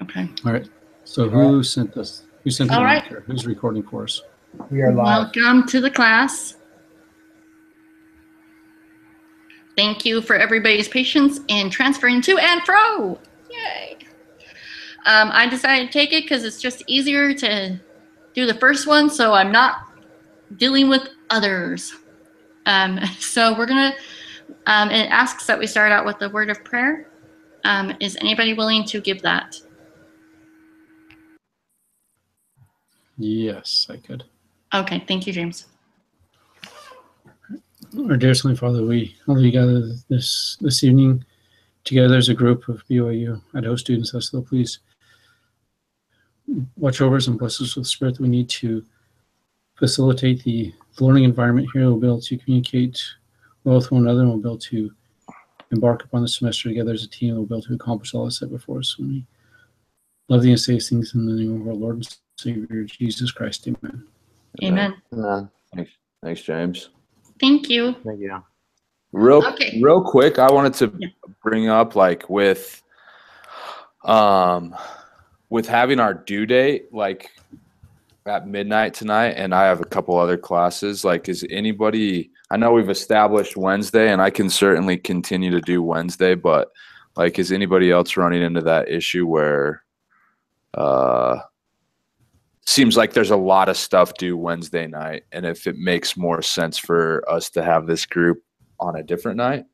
Okay. All right. So who sent us? Who sent the All link right. here? Who's recording for us? We are live. Welcome to the class. Thank you for everybody's patience in transferring to and fro. Yay. I decided to take it because it's just easier to do the first one, so I'm not dealing with others. So we're going to, it asks that we start out with the word of prayer. Is anybody willing to give that? Yes, I could. Okay, thank you, James. Our dear Heavenly Father, we gather this evening together as a group of BYU Idaho students. So please watch over us and bless us with the spirit that we need to facilitate the learning environment here. We'll be able to communicate well with one another, and we'll be able to embark upon the semester together as a team. We'll be able to accomplish all that's set before us. And we love thee and say these things in the name of our Lord and Savior, Jesus Christ. Amen. Amen. Amen. Thanks, James. Thank you. Thank you. Real quick, I wanted to bring up, like, with having our due date like at midnight tonight, and I have a couple other classes. Like, is anybody? I know we've established Wednesday, and I can certainly continue to do Wednesday, but like, is anybody else running into that issue where seems like there's a lot of stuff due Wednesday night, and if it makes more sense for us to have this group on a different night?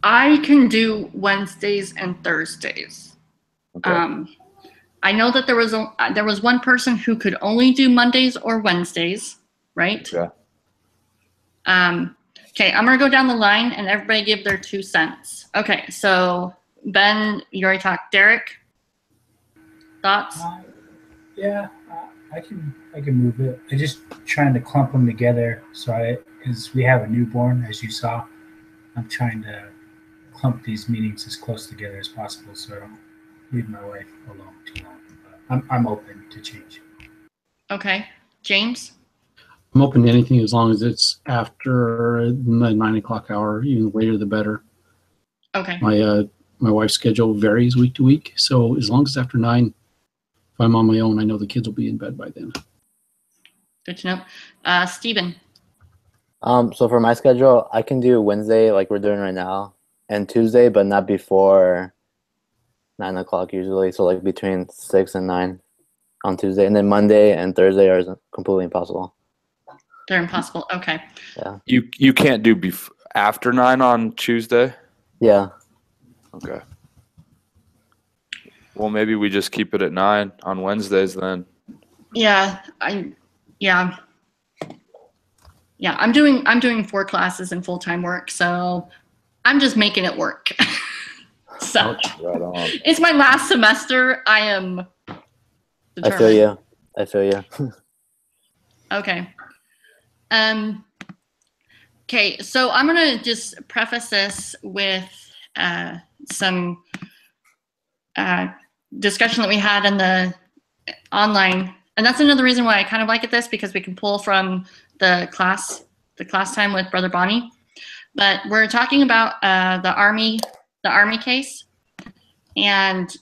I can do Wednesdays and Thursdays. Okay. I know that there was one person who could only do Mondays or Wednesdays, right? Yeah. Okay, I'm gonna go down the line and everybody give their 2 cents. Okay, so Ben, you already talked. Derek, thoughts? Yeah, I can move it. I'm just trying to clump them together. So because we have a newborn, as you saw, I'm trying to clump these meetings as close together as possible, so I don't leave my wife alone too long. But I'm open to change. Okay, James. I'm open to anything as long as it's after the 9 o'clock hour. Even later, the better. Okay. My wife's schedule varies week to week, so as long as it's after 9, if I'm on my own, I know the kids will be in bed by then. Good to know. Steven. So for my schedule, I can do Wednesday like we're doing right now, and Tuesday, but not before 9 o'clock usually. So like between 6 and 9 on Tuesday, and then Monday and Thursday are completely impossible. They're impossible. Okay. Yeah. You can't do after 9 on Tuesday? Yeah. Okay. Well, maybe we just keep it at 9 on Wednesdays then. Yeah, I'm doing 4 classes in full-time work, so I'm just making it work. So Right on. it's my last semester. I am determined. I feel you. Okay. Okay, so I'm gonna just preface this with some discussion that we had in the online, and that's another reason why I kind of like this, because we can pull from the class time with Brother Bonnie. But we're talking about the Army case, and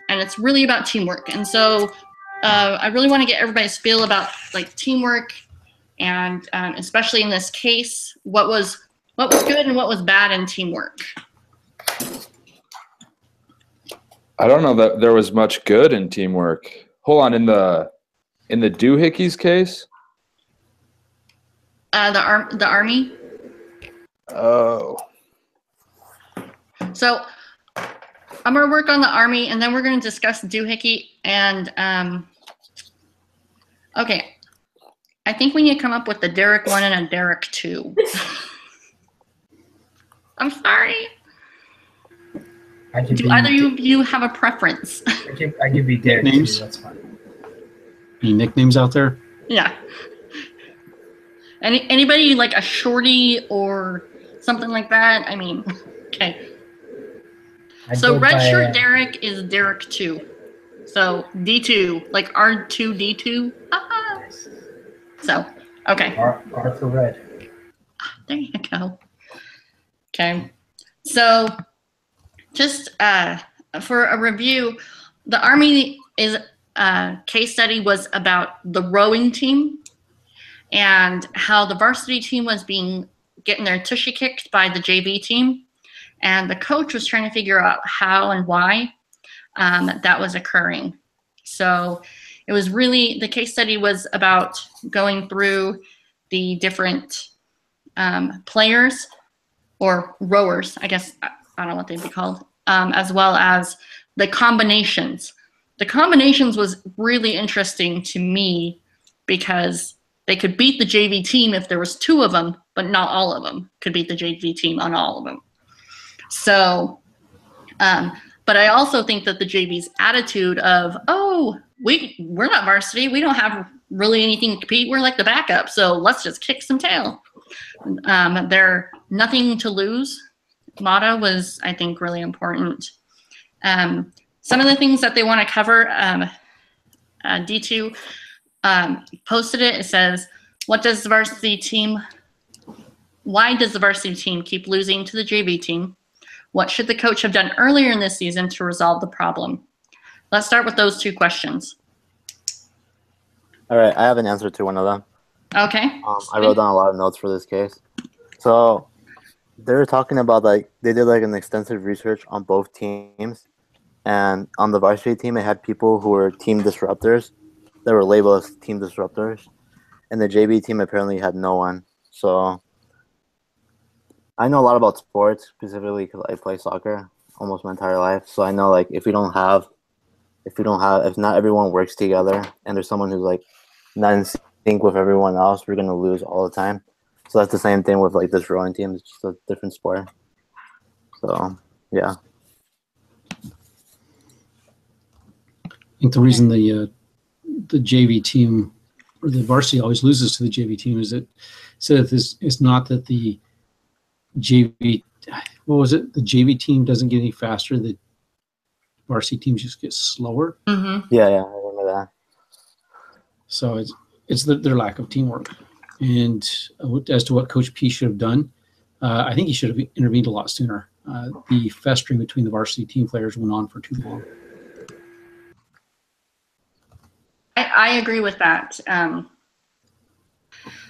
it's really about teamwork. And so I really want to get everybody's feel about like teamwork, and especially in this case, what was good and what was bad in teamwork. I don't know that there was much good in teamwork. Hold on, in the Doohicky's case? The Army. Oh. So I'm gonna work on the Army, and then we're gonna discuss Doohicky. And okay, I think we need to come up with the Derek 1 and a Derek 2. I'm sorry. Do either of you have a preference? I give you Derek Names? 2. That's fine. Any nicknames out there? Yeah. Anybody like a shorty or something like that? I mean, okay. So red shirt Derek is Derek 2. So D2, like R2D2. Nice. So, okay. R for red. There you go. Okay. So Just for a review, the Army case study was about the rowing team and how the varsity team was getting their tushy kicked by the JV team, and the coach was trying to figure out how and why that was occurring. So it was really, the case study was about going through the different players or rowers, I guess, I don't know what they'd be called, as well as the combinations. The combinations was really interesting to me because they could beat the JV team if there was 2 of them, but not all of them could beat the JV team on all of them. So, but I also think that the JV's attitude of, oh, we're not varsity, we don't have really anything to compete, we're like the backup, so let's just kick some tail. They're nothing to lose motto was, I think, really important. Some of the things that they want to cover, D2 posted it. It says, why does the varsity team keep losing to the JV team? What should the coach have done earlier in this season to resolve the problem? Let's start with those 2 questions. All right, I have an answer to one of them. Okay. I wrote down a lot of notes for this case. So they were talking about, like, they did like an extensive research on both teams, and on the varsity team, it had people who were team disruptors that were labeled as team disruptors, and the JV team apparently had no one. So I know a lot about sports, specifically because I play soccer almost my entire life. So I know, like, if not everyone works together and there's someone who's like not in sync with everyone else, we're gonna lose all the time. So that's the same thing with like this rowing team. It's just a different sport. So yeah. I think the reason the JV team or the varsity always loses to the JV team is that it's not that the JV, what was it? The JV team doesn't get any faster. The varsity teams just get slower. Mm-hmm. Yeah, I remember that. So it's their lack of teamwork. And as to what Coach P should have done, I think he should have intervened a lot sooner. The festering between the varsity team players went on for too long. I agree with that.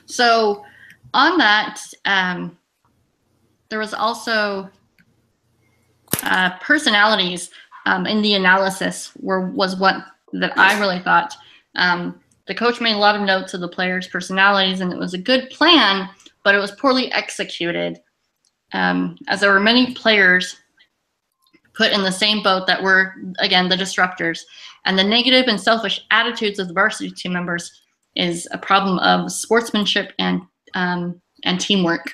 So on that, there was also personalities in the analysis was what that I really thought. The coach made a lot of notes of the players' personalities, and it was a good plan, but it was poorly executed. As there were many players put in the same boat that were, again, the disruptors. And the negative and selfish attitudes of the varsity team members is a problem of sportsmanship and teamwork.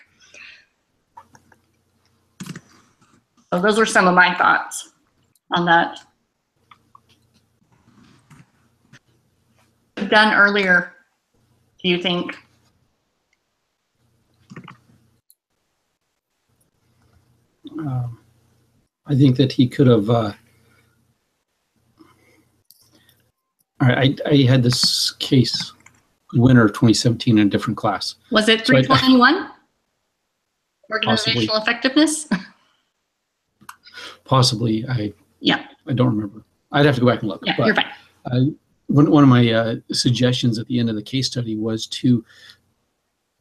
So those are some of my thoughts on that. Done earlier, do you think? I think that he could have. All right, I had this case winter of 2017 in a different class. Was it 321? Organizational possibly. Effectiveness? Possibly. I don't remember. I'd have to go back and look. Yeah, but, you're fine. One of my suggestions at the end of the case study was to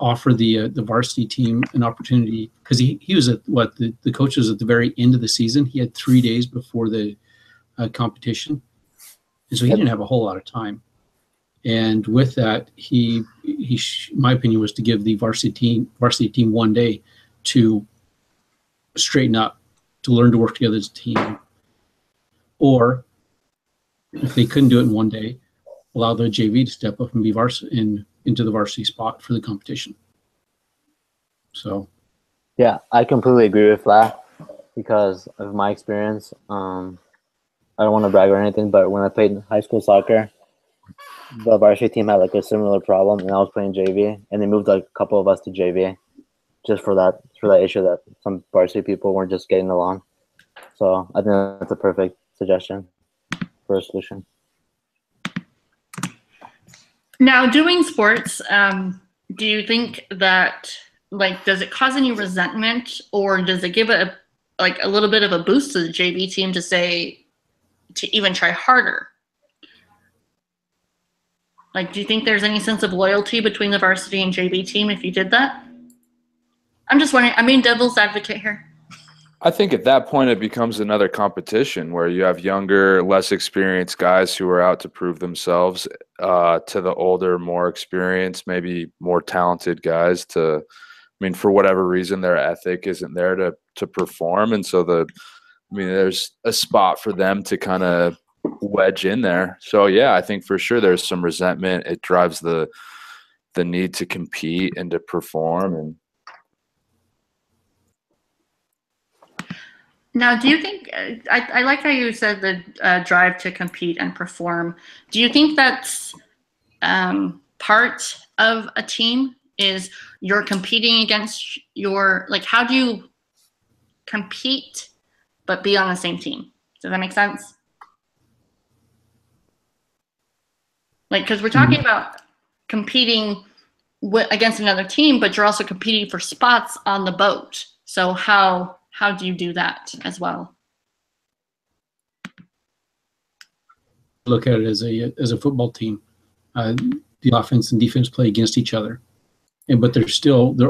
offer the varsity team an opportunity, because he was at the coach was at the very end of the season. He had 3 days before the competition, and so he didn't have a whole lot of time. And with that, my opinion was to give the varsity team 1 day to straighten up, to learn to work together as a team, or if they couldn't do it in 1 day, allow the JV to step up and be into the varsity spot for the competition. So, yeah, I completely agree with that because of my experience. I don't want to brag or anything, but when I played high school soccer, the varsity team had like a similar problem, and I was playing JV, and they moved like a couple of us to JV just for that issue that some varsity people weren't just getting along. So I think that's a perfect suggestion for a solution. Now, doing sports, do you think that, like, does it cause any resentment, or does it give a like a little bit of a boost to the JV team to even try harder. Like, do you think there's any sense of loyalty between the varsity and JV team if you did that? I'm just wondering. I mean, devil's advocate here. I think at that point it becomes another competition where you have younger, less experienced guys who are out to prove themselves to the older, more experienced, maybe more talented guys I mean, for whatever reason, their ethic isn't there to perform. And so there's a spot for them to kind of wedge in there. So yeah, I think for sure there's some resentment. It drives the need to compete and to perform. And now, do you think I like how you said the drive to compete and perform? Do you think that's part of a team? Is you're competing against how do you compete but be on the same team? Does that make sense? Like, because we're talking about competing against another team, but you're also competing for spots on the boat. So how do you do that as well? Look at it as a football team. The offense and defense play against each other, but their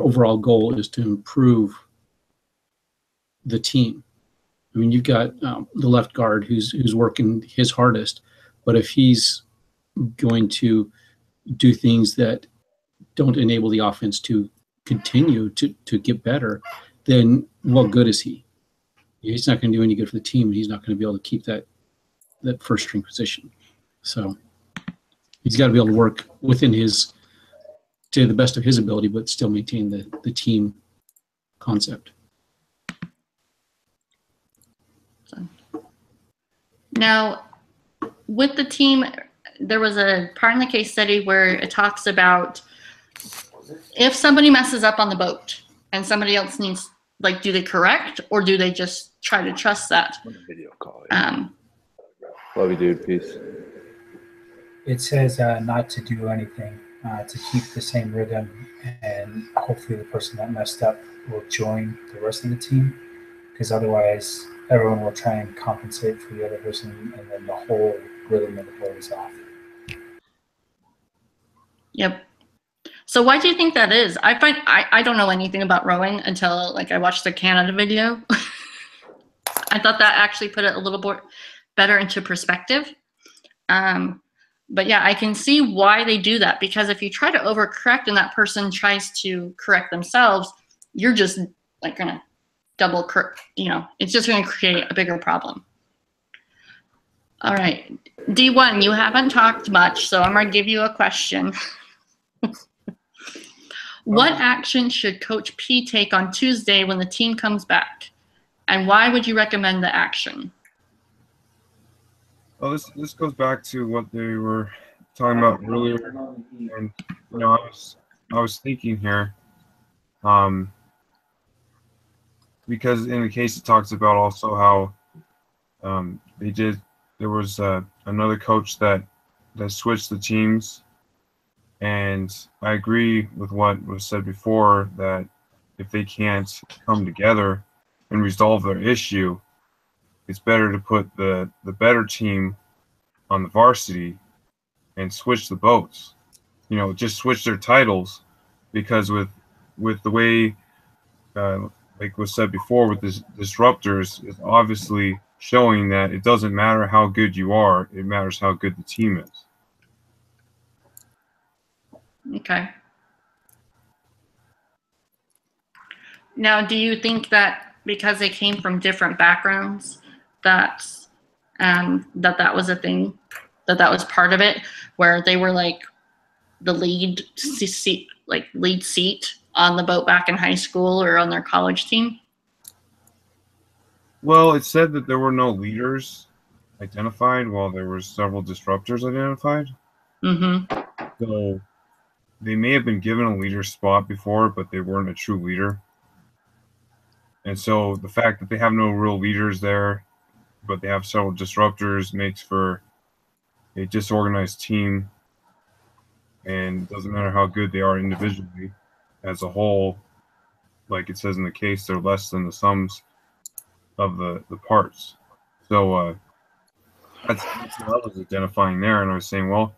overall goal is to improve the team. I mean, you've got the left guard who's working his hardest, but if he's going to do things that don't enable the offense to continue to get better, then what good is he? He's not going to do any good for the team, and he's not going to be able to keep that first string position. So he's got to be able to work within to the best of his ability, but still maintain the team concept. Now, with the team, there was a part in the case study where it talks about if somebody messes up on the boat and somebody else needs, do they correct or do they just try to trust that? Video call. Yeah. Love you, dude. Peace. It says not to do anything, to keep the same rhythm, and hopefully the person that messed up will join the rest of the team, because otherwise everyone will try and compensate for the other person, and then the whole rhythm of the boat is off. Yep. So why do you think that is? I don't know anything about rowing until I watched the Canada video. I thought that actually put it a little bit better into perspective. But yeah, I can see why they do that, because if you try to overcorrect and that person tries to correct themselves, you're just gonna double correct, it's just gonna create a bigger problem. All right, D1, you haven't talked much, so I'm gonna give you a question. What action should Coach P take on Tuesday when the team comes back? And why would you recommend the action? Well, this goes back to what they were talking about earlier, and I was thinking here, because in the case it talks about also how there was another coach that switched the teams, and I agree with what was said before, that if they can't come together and resolve their issue, it's better to put the better team on the varsity and switch the boats. Just switch their titles, because with the way, like was said before, with this disruptors, is obviously showing that it doesn't matter how good you are, it matters how good the team is. Okay. Now, do you think that because they came from different backgrounds, that was a thing, that was part of it, where they were the lead seat on the boat back in high school or on their college team? Well, it said that there were no leaders identified, while there were several disruptors identified. Mm-hmm. So they may have been given a leader spot before, but they weren't a true leader. And so the fact that they have no real leaders there, but they have several disruptors, makes for a disorganized team. And it doesn't matter how good they are individually, as a whole, like it says in the case, they're less than the sums of the parts. So that's what I was identifying there, and I was saying, well,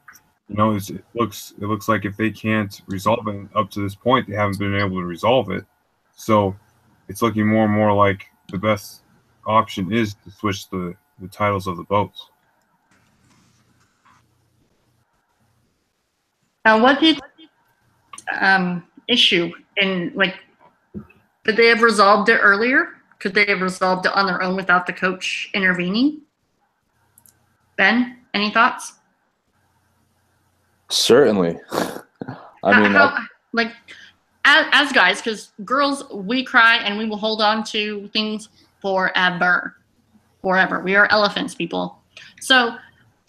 it looks like if they can't resolve it up to this point, they haven't been able to resolve it. So it's looking more and more like the best option is to switch the titles of the boats. Now, what did issue in like? Could they have resolved it earlier? Could they have resolved it on their own without the coach intervening? Ben, any thoughts? Certainly. Like as guys, because girls, we cry and we will hold on to things forever. We are elephants, people. So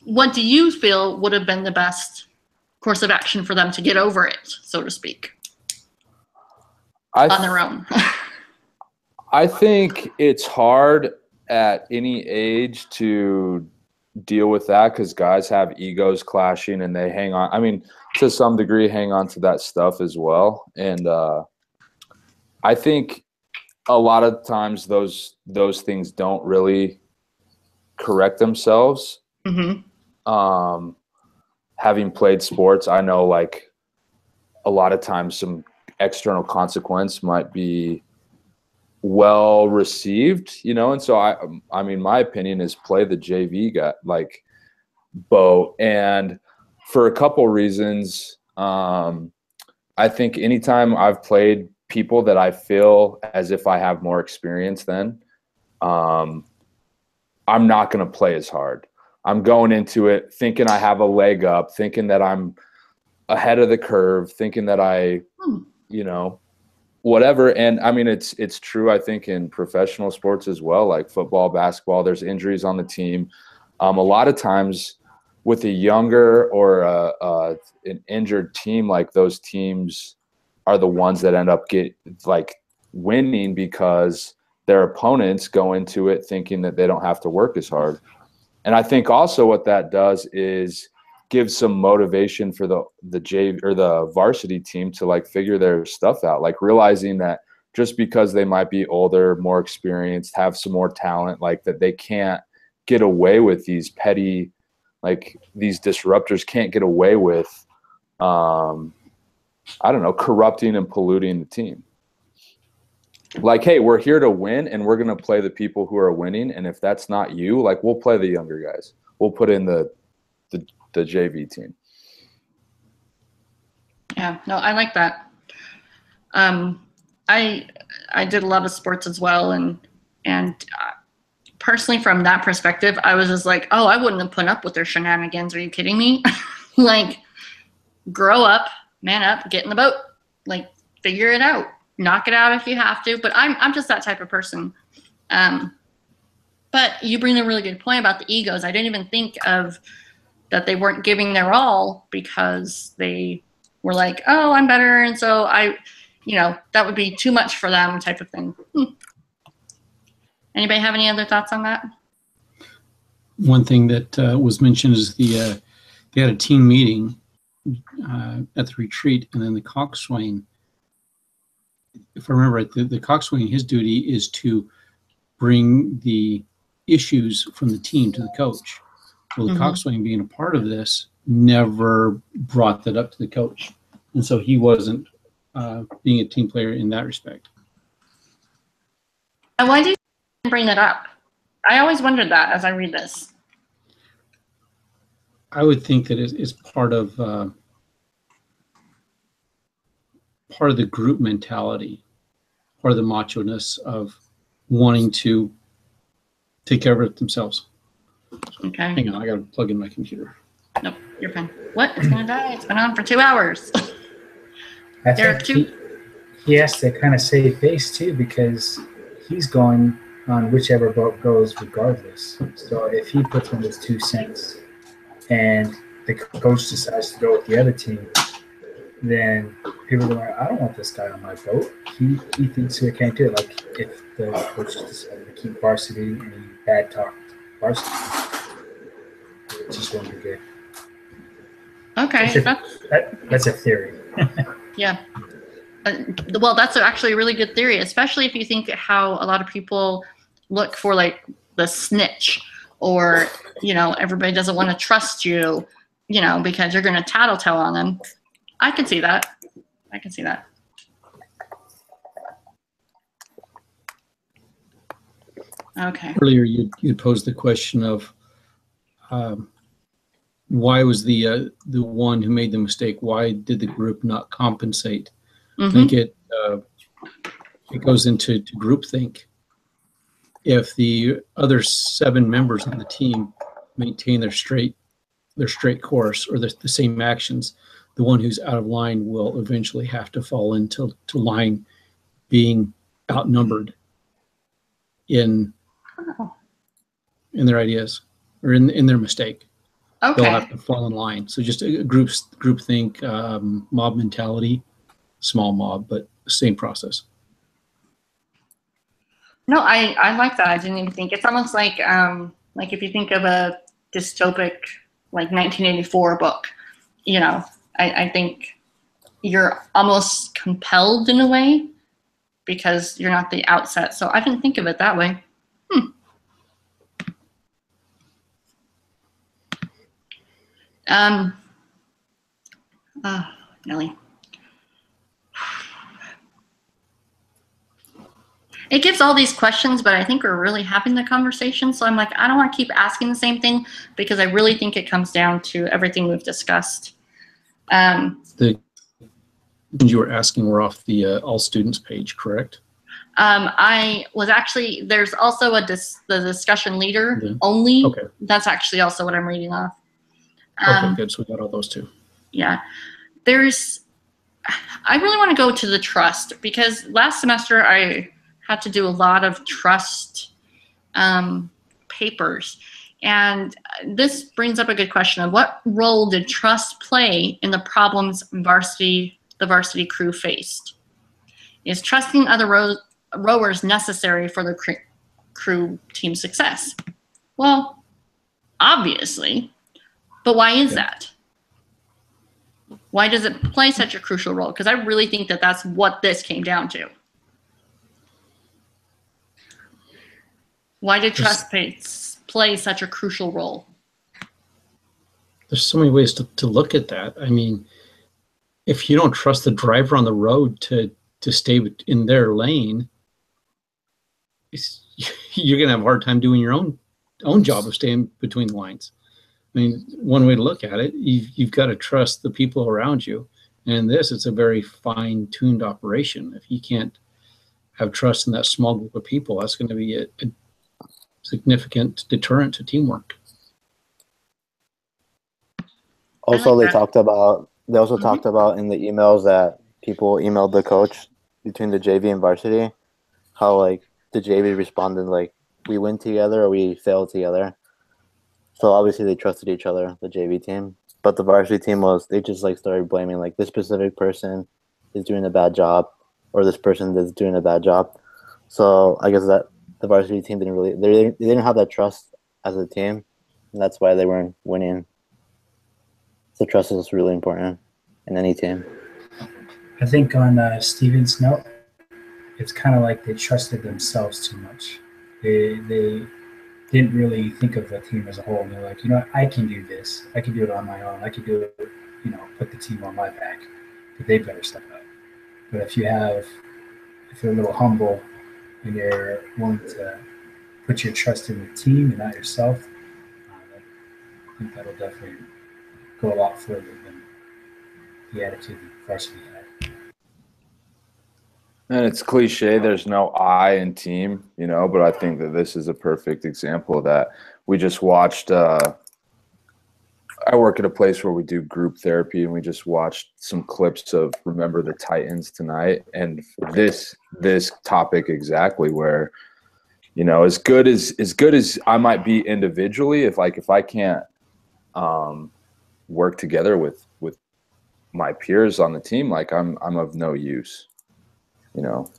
what do you feel would have been the best course of action for them to get over it, so to speak, on their own? I think it's hard at any age to deal with that because guys have egos clashing and they hang on. I mean, to some degree, hang on to that stuff as well. And I think a lot of times those things don't really correct themselves. Mm-hmm. Having played sports, I know like a lot of times some external consequence might be well received, and so I mean my opinion is play the JV guy like boat, and for a couple reasons. I think anytime I've played people that I feel as if I have more experience than, I'm not going to play as hard. I'm going into it thinking I have a leg up, thinking that I'm ahead of the curve, thinking that I, whatever. And I mean, it's true, I think, in professional sports as well, like football, basketball, there's injuries on the team. A lot of times with a younger or an injured team, like those teams are the ones that end up winning because their opponents go into it thinking that they don't have to work as hard. And I think also what that does is give some motivation for the JV or the varsity team to like figure their stuff out, like realizing that just because they might be older, more experienced, have some more talent, like that they can't get away with these petty, like these disruptors can't get away with, corrupting and polluting the team. Like, hey, we're here to win and we're going to play the people who are winning. And if that's not you, like we'll play the younger guys. We'll put in the JV team. Yeah, no, I like that. I did a lot of sports as well, and personally, from that perspective, I was just like, oh, I wouldn't have put up with their shenanigans. Are you kidding me? Like, grow up, man up, get in the boat, like figure it out, knock it out if you have to. But I'm just that type of person. But you bring a really good point about the egos. I didn't even think of that they weren't giving their all because they were like, oh, I'm better. And so that would be too much for them type of thing. Anybody have any other thoughts on that? One thing that was mentioned is they had a team meeting at the retreat, and then the coxswain, if I remember right, the coxswain, his duty is to bring the issues from the team to the coach. Well, the coxswain, being a part of this, never brought that up to the coach. And so he wasn't being a team player in that respect. And why do you bring that up? I always wondered that as I read this. I would think that it's part of the group mentality, part of the macho-ness of wanting to take care of it themselves. Okay. Hang on, I got to plug in my computer. Nope, you're fine. What? It's going to die. It's been on for 2 hours. I think he has to kind of save face too, because he's going on whichever boat goes regardless. So if he puts in his 2 cents and the coach decides to go with the other team, then people are like, I don't want this guy on my boat. He thinks he can't do it. Like if the coach decided to keep varsity and he bad talked varsity, it just won't be good. Okay. That's a theory. Yeah. Well, that's actually a really good theory, especially if you think how a lot of people look for like the snitch, or everybody doesn't want to trust you, because you're going to tattletale on them. I can see that. Okay. Earlier, you posed the question of why was the one who made the mistake? Why did the group not compensate? I think it goes into groupthink. If the other 7 members on the team maintain their straight course or the same actions, the one who's out of line will eventually have to fall into line, being outnumbered in their ideas or in their mistake. Okay. They'll have to fall in line. So just a groupthink, mob mentality, small mob, but same process. No, I like that. I didn't even think. It's almost like if you think of a dystopic, like 1984 book, I think you're almost compelled in a way because you're not the outset. So I didn't think of it that way. Nelly. It gives all these questions, but I think we're really having the conversation. So I'm like, I don't want to keep asking the same thing because I really think it comes down to everything we've discussed. The you were asking were off the all students page, correct? I was actually, there's also the discussion leader only. Okay. That's actually also what I'm reading off. Okay, good. So we got all those two. Yeah. I really want to go to the trust because last semester I had to do a lot of trust papers. And this brings up a good question of what role did trust play in the problems the varsity crew faced? Is trusting other rowers necessary for the crew team success? Well, obviously, but why is that? Why does it play such a crucial role? Because I really think that that's what this came down to. Why did trust play such a crucial role? There's so many ways to look at that. I mean, if you don't trust the driver on the road to stay in their lane, you're going to have a hard time doing your own job of staying between the lines. I mean, one way to look at it, you've got to trust the people around you. And in this, it's a very fine-tuned operation. If you can't have trust in that small group of people, that's going to be a significant deterrent to teamwork. Also, they talked about in the emails that people emailed the coach between the JV and varsity, how like the JV responded like, we win together or we fail together. So obviously they trusted each other, the JV team. But the varsity team they just like started blaming like this specific person is doing a bad job or this person is doing a bad job. So I guess that the varsity team they didn't have that trust as a team, and that's why they weren't winning. So trust is really important in any team. I think on Steven's note, it's kind of like they trusted themselves too much. They didn't really think of the team as a whole. And they're like, I can do this. I can do it on my own. I can do it, put the team on my back. But they better step up. But if you're a little humble and you're willing to put your trust in the team and not yourself, I think that'll definitely go a lot further than the attitude the varsity had. And it's cliche, there's no I in team, but I think that this is a perfect example of that. We just watched, I work at a place where we do group therapy, and we just watched some clips of Remember the Titans tonight. And this topic exactly where, as good as I might be individually, if I can't work together with my peers on the team, like I'm of no use. No,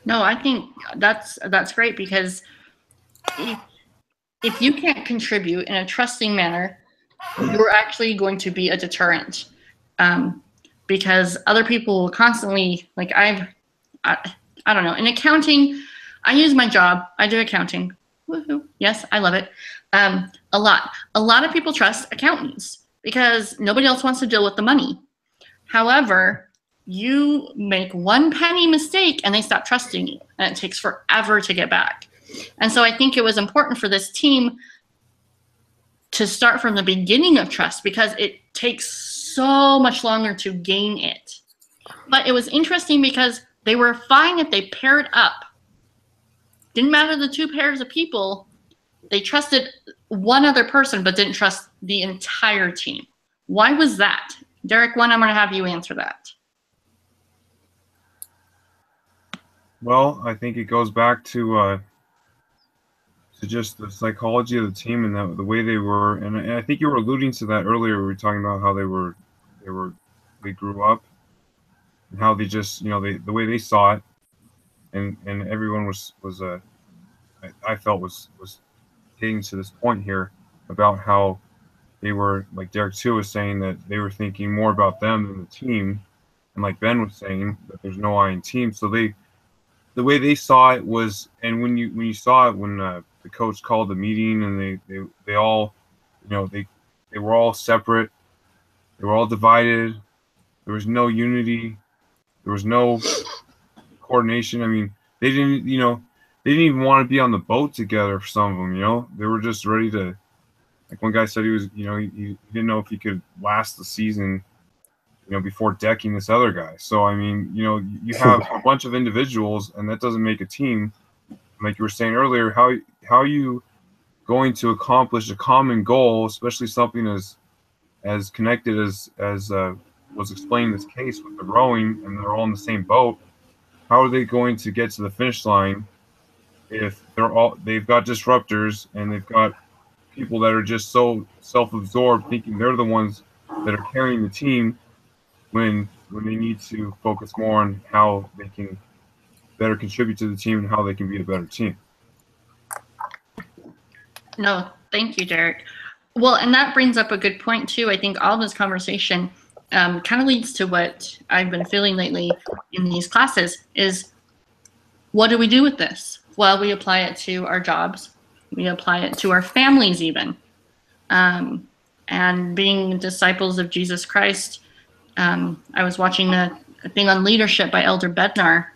I think that's great because if you can't contribute in a trusting manner, you're actually going to be a deterrent, because other people will constantly I don't know. In accounting, I use my job. I do accounting. Woohoo. Yes, I love it. A lot. A lot of people trust accountants because nobody else wants to deal with the money. However, you make one penny mistake and they stop trusting you, and it takes forever to get back. And so I think it was important for this team to start from the beginning of trust because it takes so much longer to gain it. But it was interesting because they were fine if they paired up. Didn't matter the two pairs of people. They trusted one other person but didn't trust the entire team. Why was that? Derek, I'm going to have you answer that. Well, I think it goes back to just the psychology of the team and the way they were, and I think you were alluding to that earlier. We were talking about how they grew up and how they just, the way they saw it, and everyone was I felt was getting to this point here about how they were, like Derek too was saying, that they were thinking more about them than the team, and like Ben was saying that there's no I in team. So the way they saw it was, and when you saw it when the coach called the meeting and they all, they were all separate, they were all divided, there was no unity, there was no coordination. I mean, they didn't even want to be on the boat together. For some of them, they were just ready to. Like one guy said, he was, he didn't know if he could last the season, before decking this other guy. So I mean, you have a bunch of individuals, and that doesn't make a team. Like you were saying earlier, how are you going to accomplish a common goal, especially something as connected as was explained in this case with the rowing, and they're all in the same boat? How are they going to get to the finish line if they've got disruptors and they've got people that are just so self-absorbed, thinking they're the ones that are carrying the team, when they need to focus more on how they can better contribute to the team and how they can be a better team. No, thank you, Derek. Well, and that brings up a good point too. I think all this conversation kind of leads to what I've been feeling lately in these classes is, what do we do with this? Well, we apply it to our jobs. We apply it to our families even. And being disciples of Jesus Christ, I was watching a thing on leadership by Elder Bednar,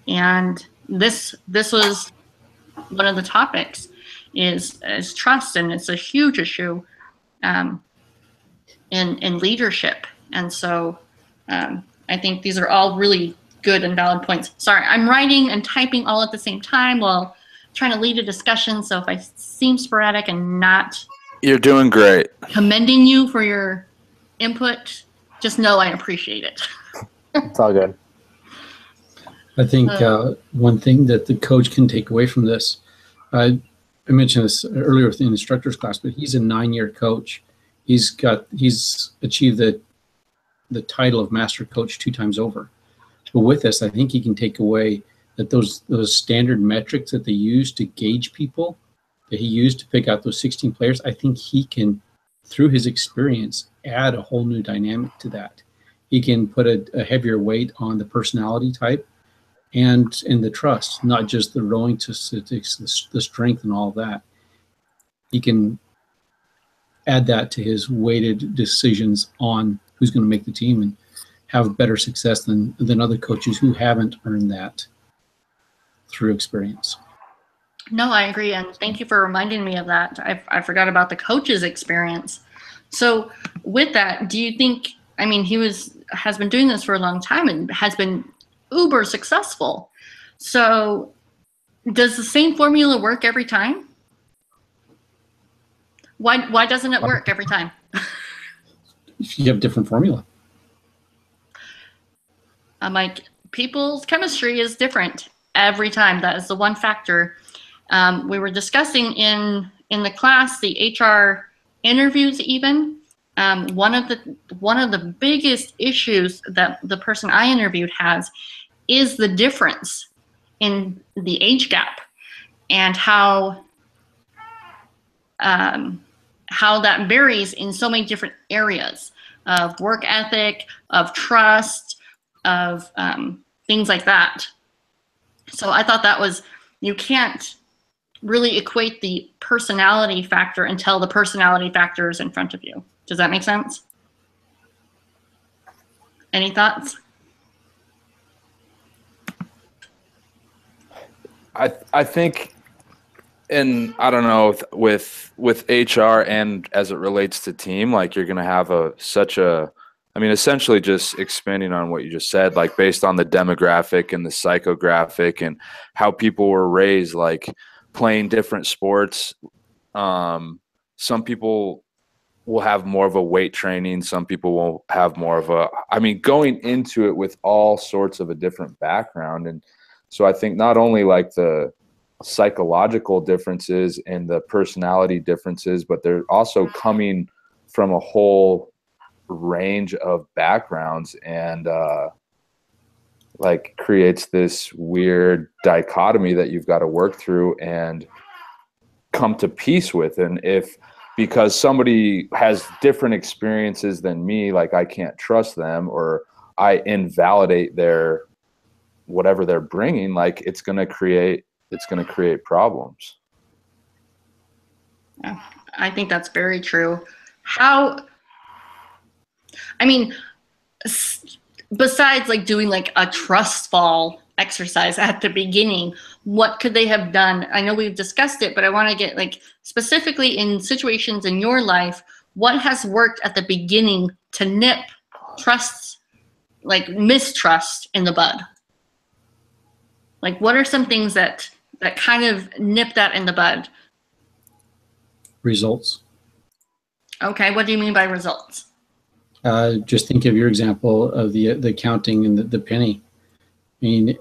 and this was one of the topics is trust, and it's a huge issue in leadership. And so I think these are all really good and valid points. Sorry, I'm writing and typing all at the same time while trying to lead a discussion, so if I seem sporadic and not You're doing great. commending you for your input, just know I appreciate it. It's all good. I think one thing that the coach can take away from this, I mentioned this earlier with the instructor's class, but he's a 9-year coach. He's achieved the title of master coach 2 times over. But with this, I think he can take away that those standard metrics that they use to gauge people, that he used to pick out those 16 players, I think he can, through his experience, add a whole new dynamic to that. He can put a heavier weight on the personality type and in the trust, not just the rowing statistics, the strength and all of that. He can add that to his weighted decisions on who's going to make the team and have better success than other coaches who haven't earned that through experience. No, I agree, and thank you for reminding me of that. I forgot about the coach's experience. So with that, do you think, I mean, he has been doing this for a long time and has been uber successful. So does the same formula work every time? Why doesn't it work every time? You have a different formula. I'm like, people's chemistry is different every time. That is the one factor. We were discussing in the class the HR interviews even. One of the biggest issues that the person I interviewed has is the difference in the age gap and how that varies in so many different areas of work ethic, of trust, of things like that. So I thought that was you can't really equate the personality factor until the personality factor is in front of you. Does that make sense? Any thoughts? I think, and I don't know, with HR and as it relates to team, like you're gonna have essentially just expanding on what you just said, like based on the demographic and the psychographic and how people were raised, like playing different sports. Some people will have more of a weight training. Some people will have more of going into it with all sorts of a different background. And so I think not only like the psychological differences and the personality differences, but they're also coming from a whole range of backgrounds, and like creates this weird dichotomy that you've got to work through and come to peace with. And because somebody has different experiences than me, like I can't trust them, or I invalidate their whatever they're bringing, like it's going to create problems. Yeah, I think that's very true. Besides like doing like a trust fall exercise at the beginning, what could they have done? I know we've discussed it, but I want to get like specifically in situations in your life, what has worked at the beginning to nip trusts, like mistrust in the bud? Like what are some things that kind of nip that in the bud? Results. Okay, what do you mean by results? Just think of your example of the counting and the penny. I mean,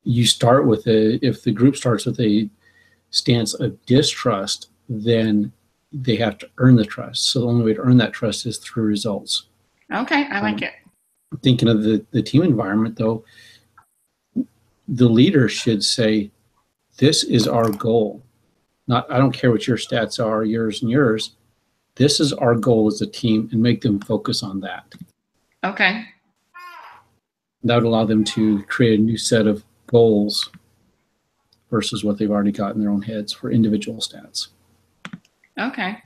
you start with if the group starts with a stance of distrust, then they have to earn the trust. So the only way to earn that trust is through results. Okay, I like it. Thinking of the team environment, though, the leader should say, this is our goal. Not, I don't care what your stats are, yours and yours. This is our goal as a team, and make them focus on that. Okay. That would allow them to create a new set of goals versus what they've already got in their own heads for individual stats. Okay.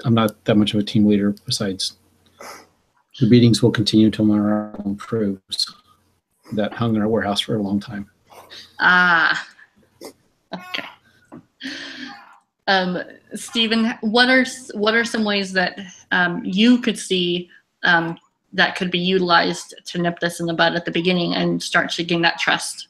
I'm not that much of a team leader, besides the meetings will continue until morale improves. That hung in our warehouse for a long time. Okay. Stephen, what are some ways that you could see that could be utilized to nip this in the bud at the beginning and start to gain that trust?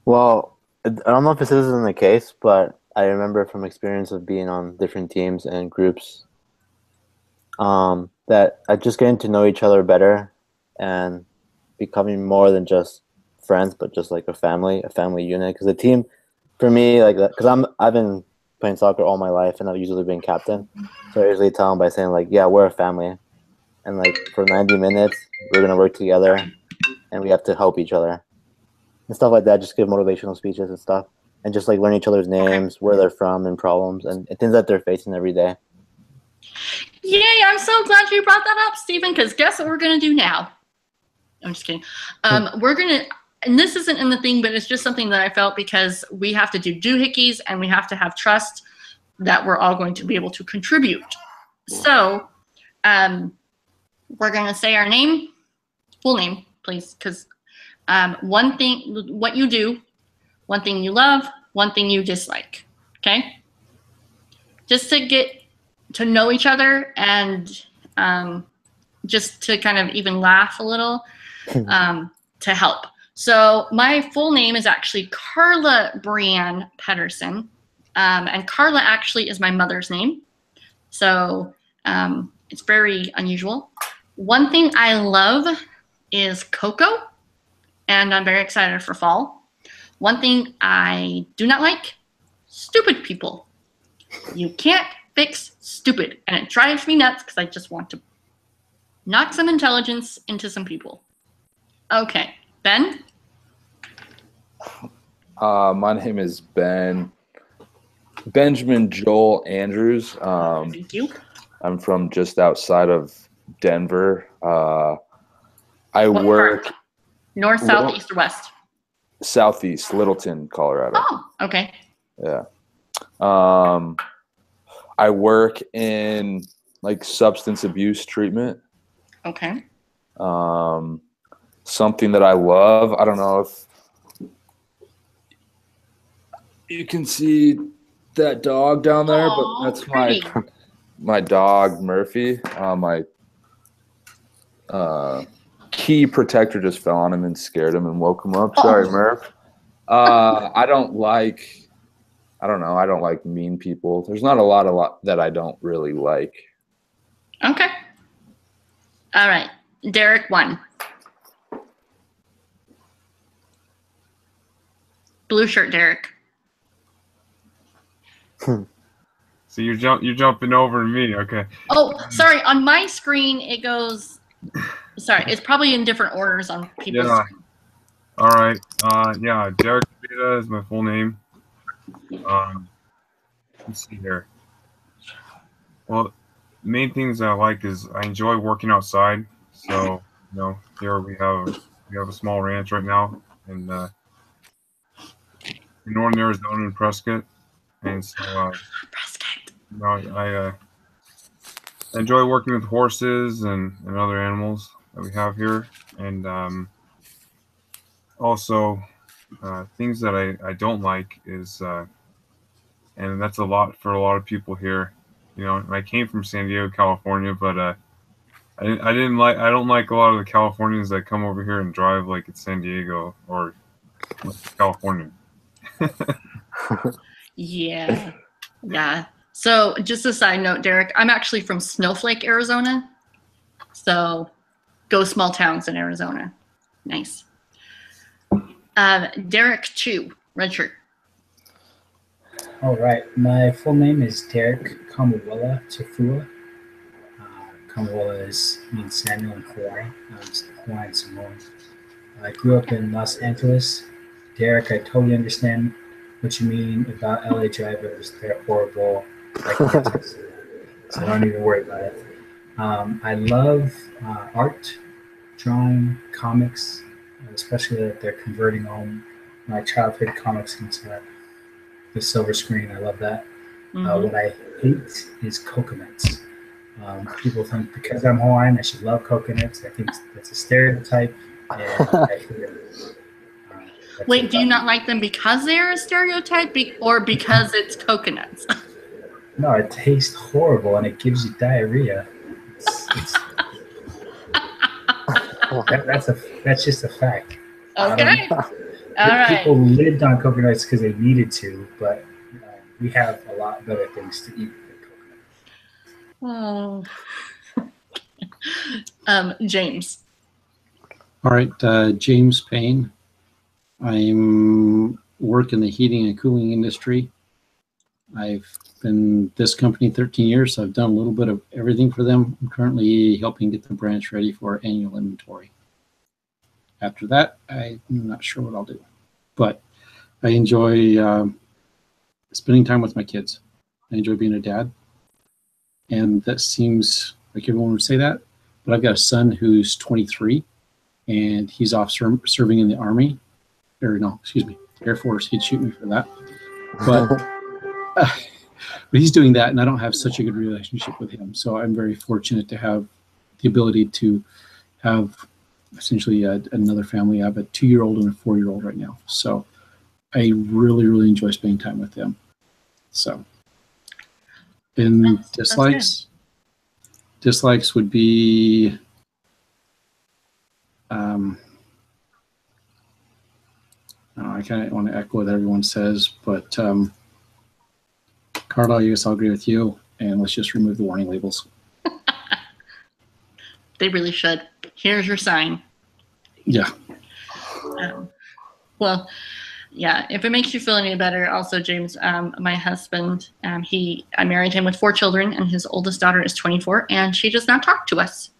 Well, I don't know if this isn't the case, but I remember from experience of being on different teams and groups that just getting to know each other better and becoming more than just friends, but just like a family unit. Because the team, for me, like, because I've been playing soccer all my life, and I've usually been captain. So I usually tell them by saying like, yeah, we're a family, and like for 90 minutes we're gonna work together, and we have to help each other and stuff like that. Just give motivational speeches and stuff, and just like learn each other's names, where they're from, and problems and things that they're facing every day. Yay! I'm so glad you brought that up, Stephen. Because guess what we're gonna do now? I'm just kidding. We're gonna, and this isn't in the thing, but it's just something that I felt because we have to do doohickeys and we have to have trust that we're all going to be able to contribute. So we're going to say our name, full name, please, because one thing, what you do, one thing you love, one thing you dislike, okay? Just to get to know each other and just to kind of even laugh a little to help. So my full name is actually Carla Brianne Pedersen, and Carla actually is my mother's name. So it's very unusual. One thing I love is cocoa, and I'm very excited for fall. One thing I do not like, stupid people. You can't fix stupid, and it drives me nuts because I just want to knock some intelligence into some people. Okay, Ben? My name is Benjamin Joel Andrews. Thank you. I'm from just outside of Denver. I What work part? North, south, east, or west? Southeast, Littleton, Colorado. Oh, okay. Yeah. I work in like substance abuse treatment. Okay. Something that I love. I don't know if you can see that dog down there, but that's pretty. my dog Murphy. My key protector just fell on him and scared him and woke him up. Sorry, Murph. I don't like mean people. There's not a lot that I don't really like. Okay. All right. Derek 1. Blue shirt, Derek. So you're jumping over to me, okay? Oh, sorry. On my screen, it goes. Sorry, it's probably in different orders on people's. Yeah. All right. Yeah, Derek Beta is my full name. Let's see here. Well, the main things I like is I enjoy working outside. So, here we have a small ranch right now in northern Arizona in Prescott, and so I enjoy working with horses and other animals that we have here, and also things that I don't like is and that's a lot for a lot of people here. I came from San Diego, California, but I don't like a lot of the Californians that come over here and drive like it's San Diego or California. Yeah. Yeah. So just a side note, Derek, I'm actually from Snowflake, Arizona. So go small towns in Arizona. Nice. Derek 2, red shirt. All right. My full name is Derek Kamawela Tafua. Kamawela means Samuel in Hawaii. Hawaiian Samoan. I grew up in Los Angeles. Derek, I totally understand what you mean about LA drivers. They're horrible. So don't even worry about it. I love art, drawing, comics, especially that they're converting all my childhood comics into the silver screen. I love that. What I hate is coconuts. People think because I'm Hawaiian, I should love coconuts. I think that's a stereotype, and I hate it. Wait, do you not like them because they're a stereotype or because it's coconuts? No, it tastes horrible and it gives you diarrhea. That's just a fact. Okay. All right. People lived on coconuts because they needed to, but we have a lot better things to eat than coconuts. Oh. James. All right, James Payne. I'm work in the heating and cooling industry. I've been this company 13 years, so I've done a little bit of everything for them. I'm currently helping get the branch ready for annual inventory. After that, I'm not sure what I'll do, but I enjoy spending time with my kids. I enjoy being a dad, and that seems like everyone would say that, but I've got a son who's 23, and he's off serving in the Army. Or no, excuse me, Air Force. He'd shoot me for that. But he's doing that, and I don't have such a good relationship with him. So I'm very fortunate to have the ability to have essentially another family. I have a 2-year-old and a 4-year-old right now. So I really, really enjoy spending time with them. So, and dislikes would be I kind of want to echo what everyone says, but Carla, I guess I'll agree with you, and let's just remove the warning labels. They really should. Here's your sign. Yeah. Well, yeah, if it makes you feel any better, also, James, my husband, I married him with 4 children, and his oldest daughter is 24, and she does not talk to us.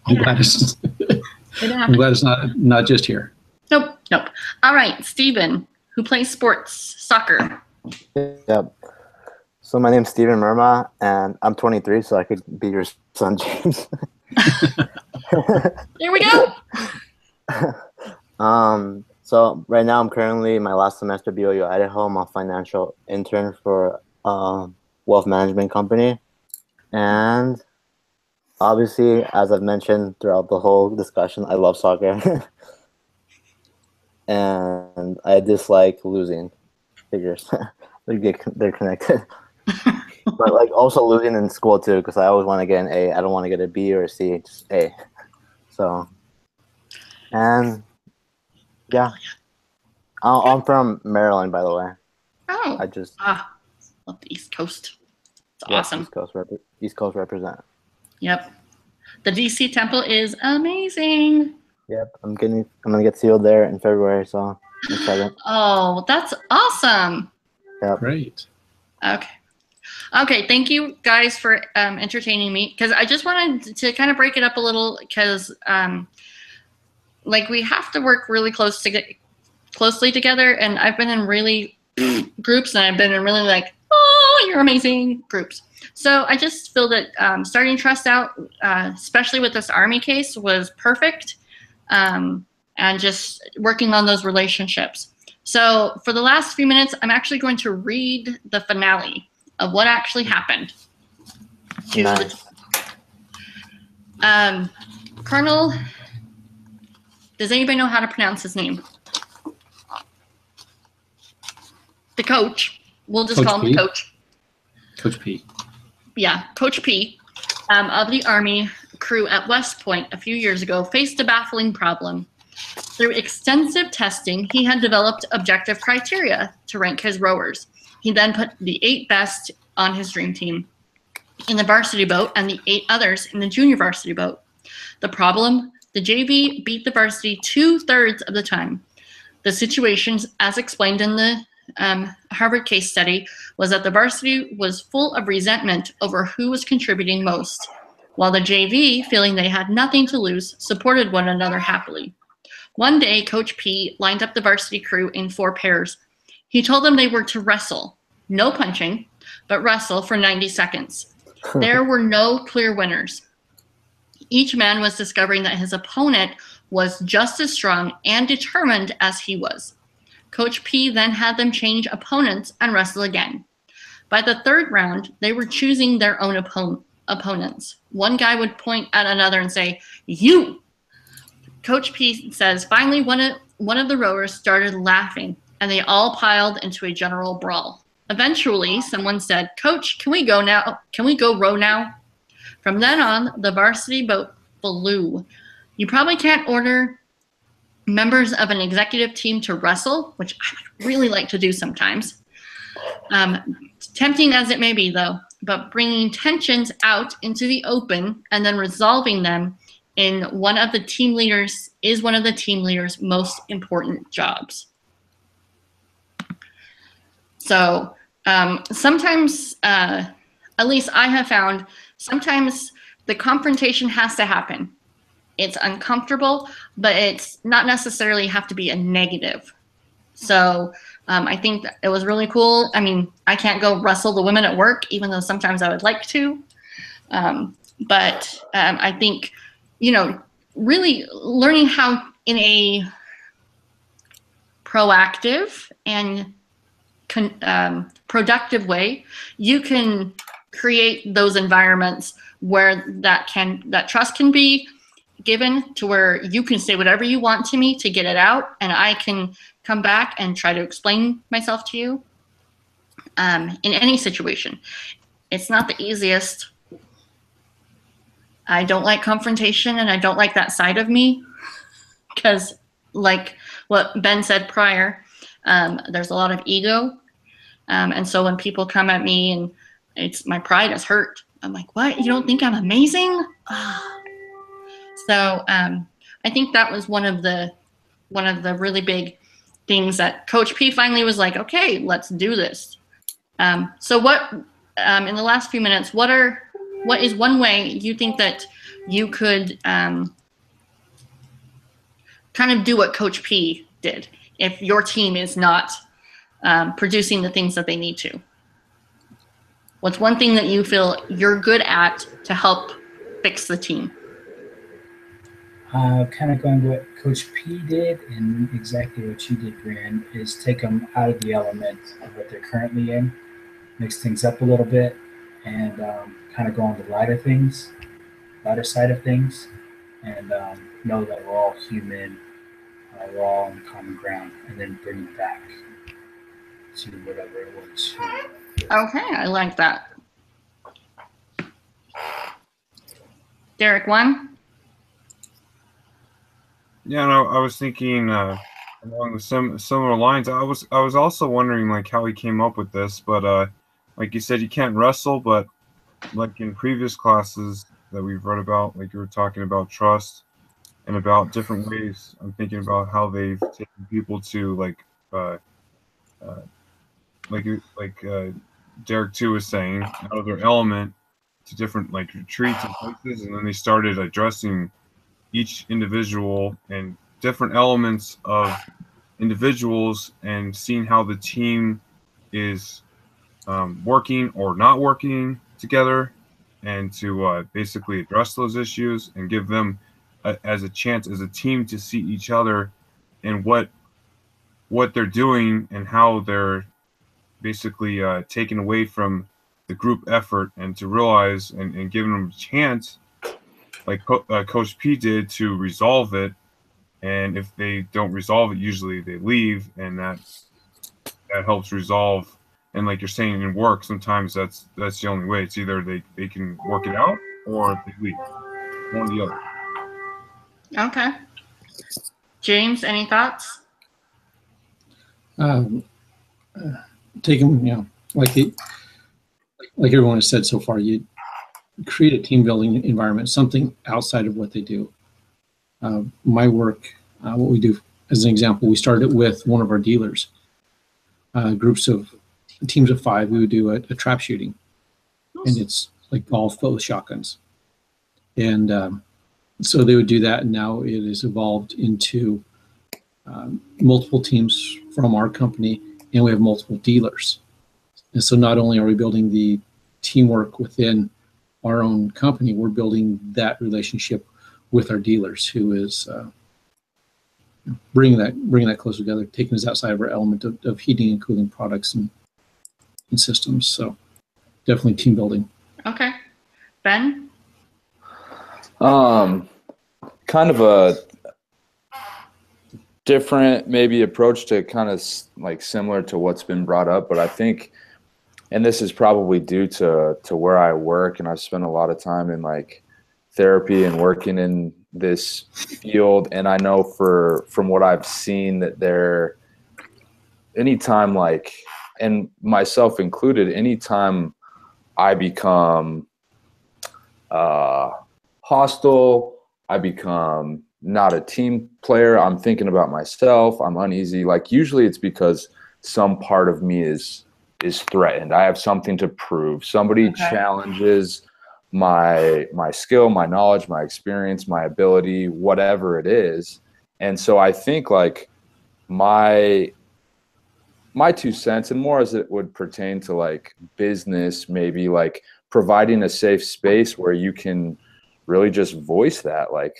I'm glad it's not just here. Nope. All right, Steven, who plays sports, soccer. Yep. So my name's Steven Murma, and I'm 23, so I could be your son, James. There we go. So right now I'm currently in my last semester at BYU Idaho. I'm a financial intern for wealth management company, and obviously, as I've mentioned throughout the whole discussion, I love soccer, and I dislike losing. Figures, they're connected, but like also losing in school too, because I always want to get an A. I don't want to get a B or a C, just A. So, and yeah, I'm from Maryland, by the way. Oh. I just Love the East Coast. It's yeah, awesome. East Coast represent. Yep. The DC temple is amazing. Yep, I'm gonna get sealed there in February, so I'm excited. Oh, that's awesome. Yep. Great. Okay. Okay, thank you guys for entertaining me, because I just wanted to kind of break it up a little, because like we have to work really closely together, and I've been in really groups, and I've been in really like, oh, you're amazing groups. So I just feel that starting Trust out, especially with this Army case, was perfect, and just working on those relationships. So for the last few minutes, I'm actually going to read the finale of what actually happened. Nice. Colonel, does anybody know how to pronounce his name? The coach. We'll just call him the coach. Coach P. Yeah, Coach P of the Army crew at West Point a few years ago faced a baffling problem. Through extensive testing, he had developed objective criteria to rank his rowers. He then put the 8 best on his dream team in the varsity boat and the 8 others in the junior varsity boat. The problem, the JV beat the varsity 2/3 of the time. The situations, as explained in the Harvard case study, was that the varsity was full of resentment over who was contributing most, while the JV, feeling they had nothing to lose, supported one another happily. One day, Coach P lined up the varsity crew in 4 pairs. He told them they were to wrestle, no punching, but wrestle for 90 seconds. There were no clear winners. Each man was discovering that his opponent was just as strong and determined as he was. Coach P then had them change opponents and wrestle again. By the 3rd round, they were choosing their own opponents. One guy would point at another and say, "You!" Coach P says, finally, one of the rowers started laughing, and they all piled into a general brawl. Eventually, someone said, "Coach, can we go now? Can we go row now?" From then on, the varsity boat flew. You probably can't order members of an executive team to wrestle, which I would really like to do sometimes. Tempting as it may be, though, but bringing tensions out into the open and then resolving them is one of the team leaders' most important jobs. So sometimes, at least I have found, sometimes the confrontation has to happen. It's uncomfortable, but it's not necessarily have to be a negative. So I think that it was really cool. I mean, I can't go wrestle the women at work, even though sometimes I would like to. But I think, really learning how in a proactive and productive way, you can create those environments where that trust can be given, to where you can say whatever you want to me to get it out, and I can come back and try to explain myself to you in any situation. It's not the easiest. I don't like confrontation, and I don't like that side of me, because like what Ben said prior, there's a lot of ego. And so when people come at me and my pride is hurt, I'm like, what? You don't think I'm amazing? So I think that was one of the really big things that Coach P finally was like, okay, let's do this. So what, in the last few minutes, what is one way you think that you could kind of do what Coach P did if your team is not producing the things that they need to? What's one thing that you feel you're good at to help fix the team? Kind of going what Coach P did and exactly what you did, Brian, is take them out of the element of what they're currently in, mix things up a little bit, and kind of go on the lighter side of things, and know that we're all human, we're all on common ground, and then bring them back to whatever it was. Okay, I like that. Derek, one? Yeah, no, I was thinking along the similar lines. I was also wondering like how he came up with this, but like you said, you can't wrestle, but like in previous classes that we've read about, like you were talking about trust and about different ways. I'm thinking about how they've taken people to uh, uh, like Derek too was saying, out of their element to different like retreats and places, and then they started addressing each individual and different elements of individuals and seeing how the team is working or not working together, and to basically address those issues and give them as a chance as a team to see each other and what they're doing and how they're basically taken away from the group effort, and to realize and giving them a chance like Coach P did to resolve it. And if they don't resolve it, usually they leave, and that helps resolve. And like you're saying in work, sometimes that's the only way. It's either they can work it out or they leave. One or the other. Okay. James, any thoughts? Take them, like everyone has said so far, you create a team building environment, something outside of what they do. My work, what we do, as an example, we started with one of our dealers. Teams of 5, we would do a trap shooting, and it's like golf but with shotguns. And so they would do that, and now it has evolved into multiple teams from our company, and we have multiple dealers. And so not only are we building the teamwork within our own company, we're building that relationship with our dealers, who is bringing that closer together, taking us outside of our element of heating and cooling products and systems. So definitely team building. Okay. Ben? Kind of a different maybe approach to kind of like similar to what's been brought up, but I think, and this is probably due to where I work, and I've spent a lot of time in like therapy and working in this field, and I know from what I've seen that anytime, like, and myself included, anytime I become hostile, I become not a team player, I'm thinking about myself, I'm uneasy, like usually it's because some part of me is threatened. I have something to prove. Somebody challenges my skill, my knowledge, my experience, my ability, whatever it is. And so I think like my 2 cents, and more as it would pertain to like business, maybe like providing a safe space where you can really just voice that, like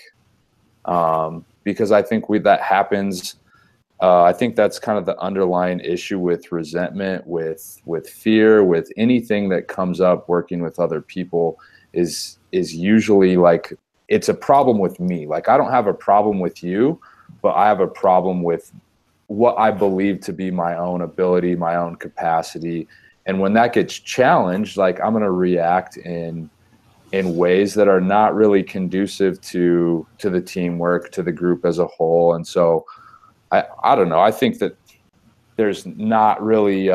because I think that happens. I think that's kind of the underlying issue with resentment, with fear, with anything that comes up working with other people is usually like it's a problem with me. Like I don't have a problem with you, but I have a problem with what I believe to be my own ability, my own capacity. And when that gets challenged, like I'm going to react in ways that are not really conducive to the teamwork, to the group as a whole. And so I don't know. I think that there's not really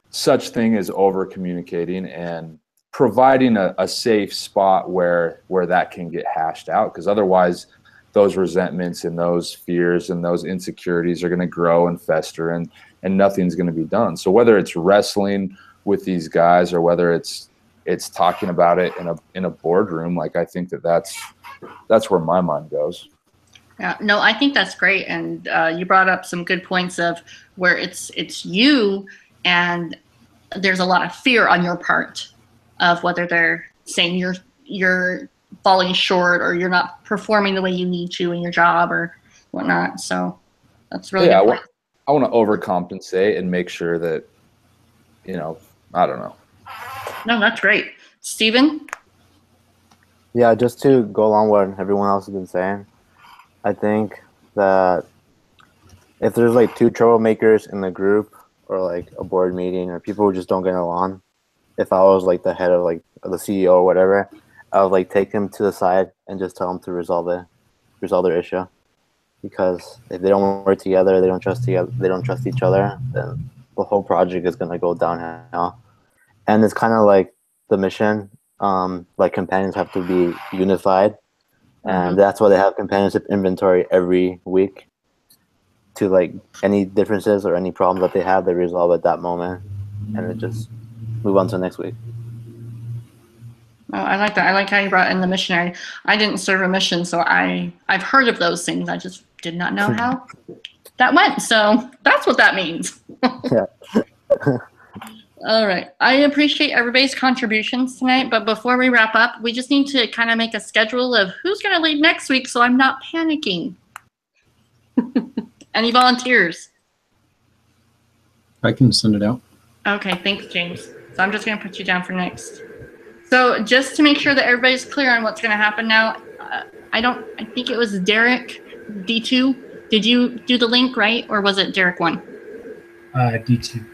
such thing as over communicating and providing a safe spot where that can get hashed out, because otherwise those resentments and those fears and those insecurities are going to grow and fester, and nothing's going to be done. So whether it's wrestling with these guys or whether it's talking about it in a boardroom, like I think that's where my mind goes. Yeah, no, I think that's great. And you brought up some good points of where it's you, and there's a lot of fear on your part of whether they're saying you're falling short or you're not performing the way you need to in your job or whatnot. So that's really Yeah, good. I want to overcompensate and make sure that, I don't know. No, that's great. Steven? Yeah, just to go along with what everyone else has been saying, I think that if there's like two troublemakers in the group or like a board meeting or people who just don't get along, if I was like the head of like the CEO or whatever, I would like take them to the side and just tell them to resolve their issue. Because if they don't work together, they don't trust each other, then the whole project is gonna go downhill. And it's kind of like the mission. Like companions have to be unified, and that's why they have companionship inventory every week. To like any differences or any problems that they have, they resolve at that moment, and then just move on to next week. Oh, I like that. I like how you brought in the missionary. I didn't serve a mission, so I've heard of those things. I just did not know how that went. So that's what that means. Yeah. All right. I appreciate everybody's contributions tonight, but before we wrap up, we just need to kind of make a schedule of who's going to lead next week so I'm not panicking. Any volunteers? I can send it out. Okay, thanks, James. So I'm just going to put you down for next. So just to make sure that everybody's clear on what's going to happen now, I think it was Derek, D2. Did you do the link, right? Or was it Derek 1? D2.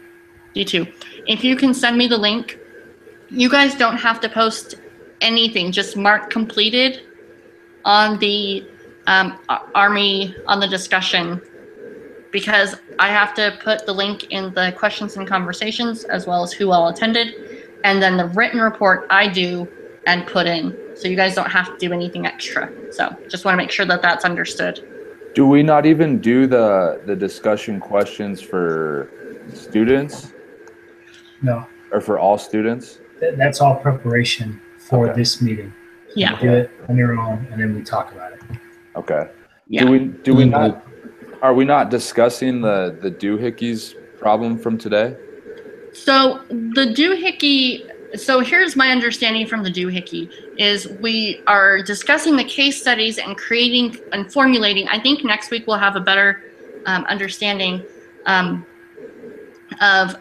D2. If you can send me the link, you guys don't have to post anything. Just mark completed on the Army, on the discussion, because I have to put the link in the questions and conversations as well as who all attended. And then the written report I do and put in. So you guys don't have to do anything extra. So just want to make sure that that's understood. Do we not even do the discussion questions for students? No, Or for all students? that's all preparation for Okay. this meeting. Yeah. You do it on your own, and then we talk about it. Okay. Yeah. Do we not? Are we not discussing the Doohickeys problem from today? So the Doohicky, so here's my understanding from the Doohickey, is we are discussing the case studies and creating and formulating. I think next week we'll have a better understanding of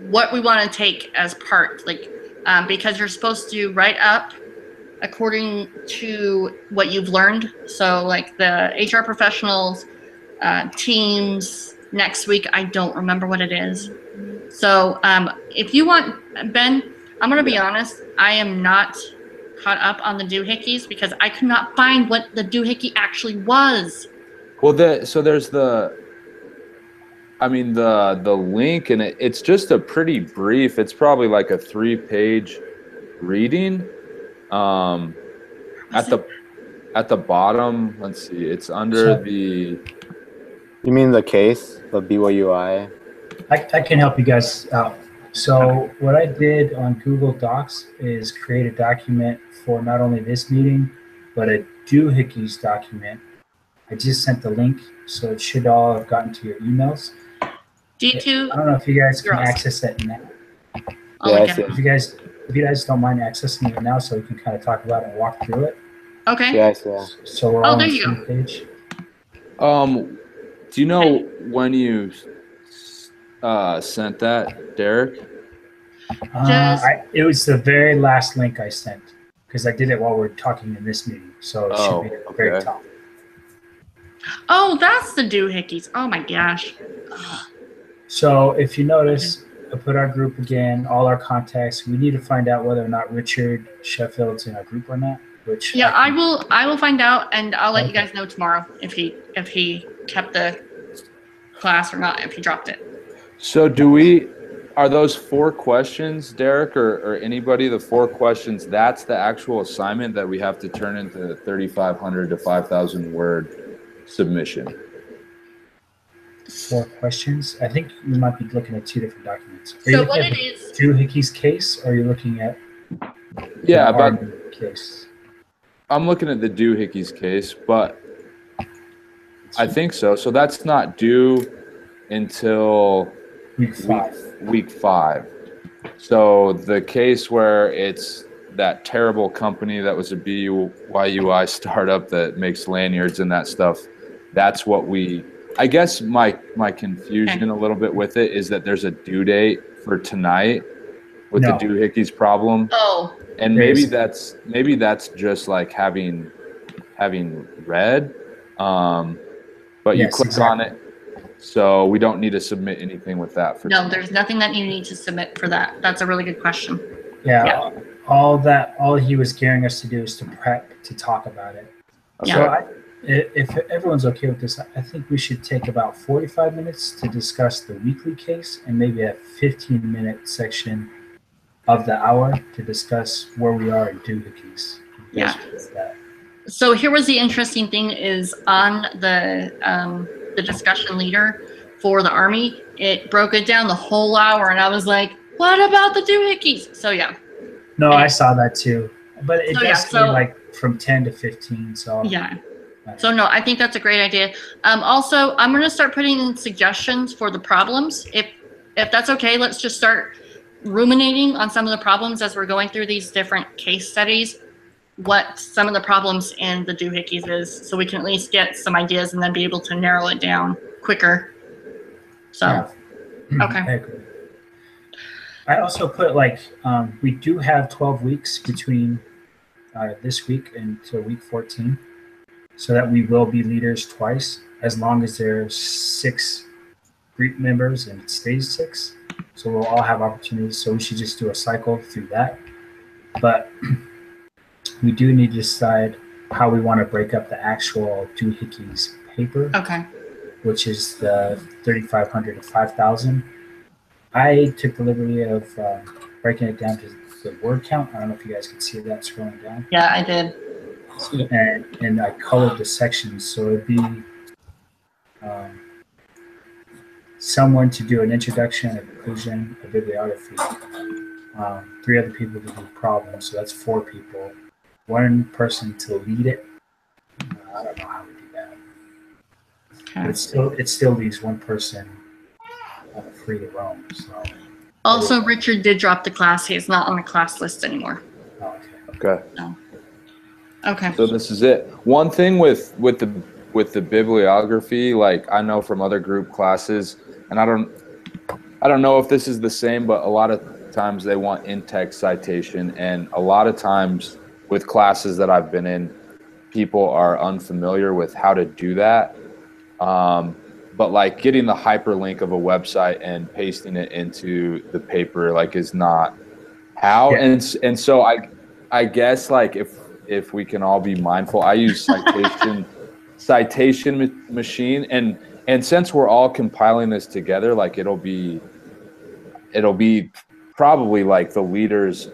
what we want to take as part, like because you're supposed to write up according to what you've learned. So like the HR professionals, teams, next week, I don't remember what it is. So if you want, Ben, I'm going to be honest, I am not caught up on the Doohickeys because I could not find what the Doohickey actually was. Well, so there's the link, and it's just a pretty brief. It's probably like a 3-page reading. At the bottom, let's see, it's under the. You mean the case, the BYUI? I can help you guys out. So what I did on Google Docs is create a document for not only this meeting, but a Doohickeys document. I just sent the link, so it should all have gotten to your emails. D2. I don't know if you guys can You're awesome. access it now. I'll Yeah, look I at see. it. If you guys don't mind accessing it now, so we can kind of talk about it and walk through it. Okay. Yes, yeah. So we're Oh, all on there the you same page. Do you know when you sent that, Derek? It was the very last link I sent because I did it while we're talking in this meeting, so it should be at the very okay. top. Oh, that's the Doohickeys. Oh my gosh. So if you notice, I put our group again, all our contacts. We need to find out whether or not Richard Sheffield's in our group or not. Which Yeah, I will find out, and I'll let you Okay. guys know tomorrow if he kept the class or not, if he dropped it. So are those 4 questions, Derek, or anybody, the 4 questions, that's the actual assignment that we have to turn into 3,500 to 5,000 word submission? 4 questions. I think you might be looking at 2 different documents. Are So you what looking at it the is, Doohickeys case, or are you looking at Yeah, the but Army case? I'm looking at the Doohickeys case, but I think so. So that's not due until Week 5. week 5. So the case where it's that terrible company that was a BYUI startup that makes lanyards and that stuff. That's what I guess my confusion a little bit with it is that there's a due date for tonight with the Doohickeys problem. Oh. And maybe that's just like having read, but you click on it, so we don't need to submit anything with that. No, there's nothing that you need to submit for that. That's a really good question. Yeah. All he was gearing us to do is to prep to talk about it. Okay. So if everyone's okay with this, I think we should take about 45 minutes to discuss the weekly case and maybe a 15-minute section of the hour to discuss where we are in Doohickeys. Yeah. So here was the interesting thing is on the discussion leader for the Army, it broke it down the whole hour, and I was like, what about the Doohickeys? So yeah. No, I saw that too, but it does say like from 10 to 15. So yeah. So no, I think that's a great idea. Also, I'm going to start putting in suggestions for the problems. If that's okay, let's just start ruminating on some of the problems as we're going through these different case studies, what some of the problems in the Doohickeys is, so we can at least get some ideas and then be able to narrow it down quicker. So, okay. I agree. I also put we do have 12 weeks between this week until week 14, so that we will be leaders twice, as long as there's 6 group members and it stays 6. So we'll all have opportunities. So we should just do a cycle through that. But we do need to decide how we want to break up the actual Doohickeys paper. Okay. Which is the 3,500 to 5,000. I took the liberty of breaking it down to the word count. I don't know if you guys can see that scrolling down. Yeah, I did. And I colored the sections, so it'd be someone to do an introduction, a conclusion, a bibliography, 3 other people to do problems, so that's 4 people, 1 person to lead it. I don't know how we do that. Okay. But it still leaves 1 person free to roam. So. Also, Richard did drop the class. He's not on the class list anymore. Oh, okay. No. Okay. So this is it. One thing with the bibliography, like I know from other group classes, and I don't know if this is the same, but a lot of times they want in-text citation, and a lot of times with classes that I've been in, people are unfamiliar with how to do that. But like getting the hyperlink of a website and pasting it into the paper like is not how. Yeah. And so I guess like if we can all be mindful, I use citation machine, and since we're all compiling this together, like it'll be probably like the leader's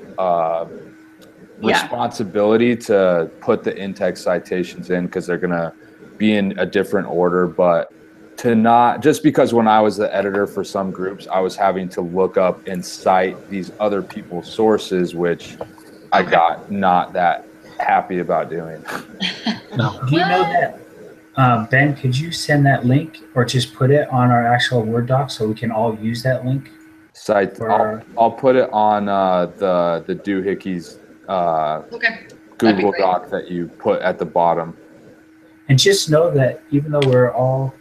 responsibility to put the in-text citations in, because they're gonna be in a different order, but to not, just because when I was the editor for some groups, I was having to look up and cite these other people's sources, which I got not that happy about doing. No. Do you know that, Ben, could you send that link or just put it on our actual Word doc so we can all use that link? I'll put it on the Doohickeys Google Doc that you put at the bottom. And just know that even though we're all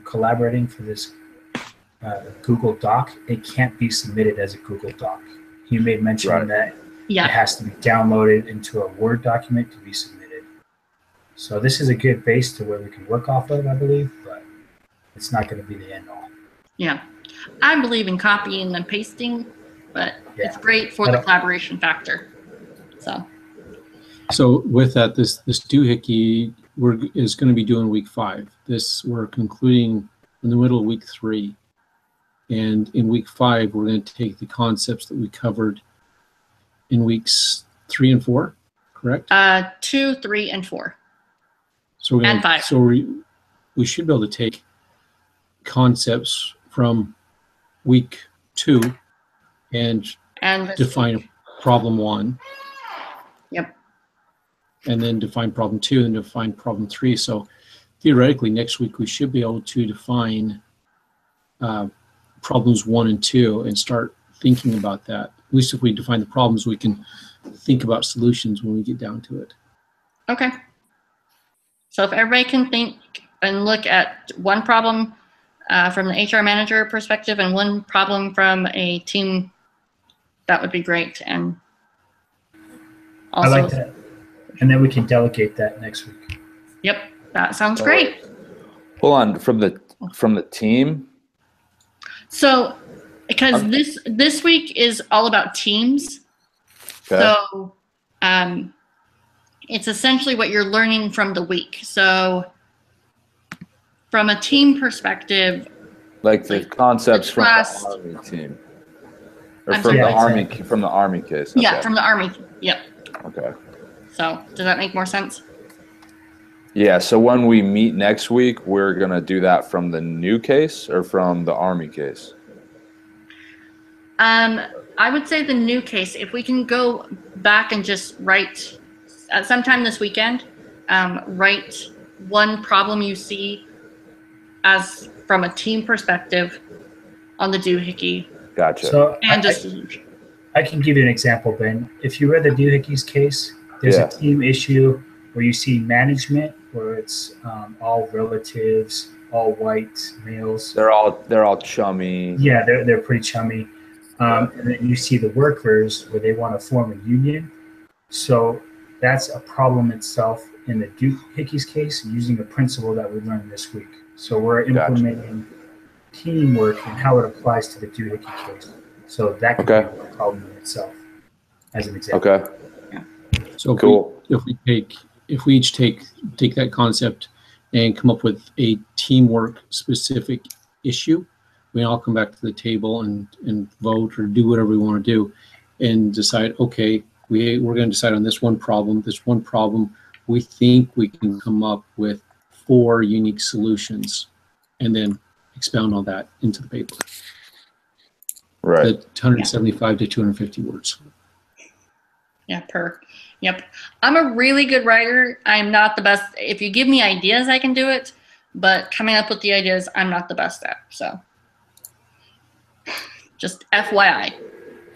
collaborating for this Google Doc, it can't be submitted as a Google Doc. You made mention that it has to be downloaded into a Word document to be submitted. So this is a good base to where we can work off of, I believe, but it's not going to be the end all. Yeah. I believe in copying and pasting, but it's great for the collaboration factor. So with that, this Doohickey is going to be doing week 5. We're concluding in the middle of week 3. And in week 5, we're going to take the concepts that we covered in weeks 3 and 4, correct? 2, 3, and 4. So and 5. So we should be able to take concepts from week 2 and define problem 1. Yep. And then define problem 2 and define problem 3. So theoretically, next week we should be able to define problems 1 and 2 and start thinking about that. least if we define the problems, we can think about solutions when we get down to it. Okay. So if everybody can think and look at one problem from the HR manager perspective and one problem from a team, that would be great. And also, I like that. And then we can delegate that next week. Yep, that sounds great. Hold on, from the team. So, because this week is all about teams, Okay. so it's essentially what you're learning from the week. So, from a team perspective, Like the concepts from class- the Army team, or I'm from sorry. the Yeah, Army exactly. from the Army case. yeah, Okay. from the Army. Yep. Okay. So, does that make more sense? Yeah. So when we meet next week, we're gonna do that from the new case or from the Army case. I would say the new case. If we can go back and just write sometime this weekend, write one problem you see as from a team perspective on the Doohickey Gotcha. So and I, a solution. I can give you an example, Ben. If you read the Doohickeys case, there's Yeah. a team issue where you see management, where it's all relatives, all white males. they're all chummy. Yeah, they're pretty chummy. And then you see the workers where they want to form a union. So that's a problem itself in the Doohickey's case using a principle that we learned this week. So we're implementing teamwork and how it applies to the Doohickey case. So that could Okay. be a problem in itself, as an example. Okay. So Cool. if we each take that concept and come up with a teamwork specific issue, we all come back to the table and vote or do whatever we want to do and decide, okay, we're going to decide on this one problem. We think we can come up with 4 unique solutions and then expound on that into the paper. Right. The 175 to 250 words. Yeah, Yep. I'm a really good writer. I'm not the best. If you give me ideas, I can do it. But coming up with the ideas, I'm not the best at. So just FYI.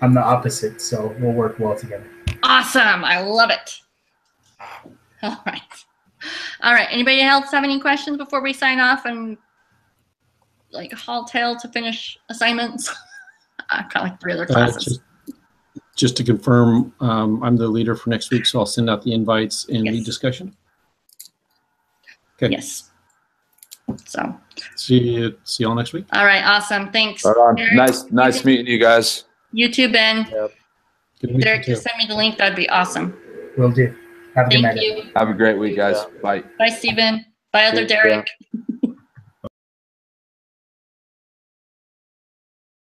I'm the opposite, so we'll work well together. Awesome. I love it. All right. All right. Anybody else have any questions before we sign off and like haul tail to finish assignments? I've got like 3 other classes. Just to confirm, I'm the leader for next week, so I'll send out the invites and Yes. lead discussion. Okay. Yes. So, See you all next week. all right. Awesome. Thanks. Right on. Derek, Nice meeting you guys. You too, Ben. Good week. Derek, just send me the link. That'd be awesome. Will do. Have a good Thank night. you. Have a great week, guys. Bye. Bye, Stephen. Bye, other Thanks, yeah. Derek.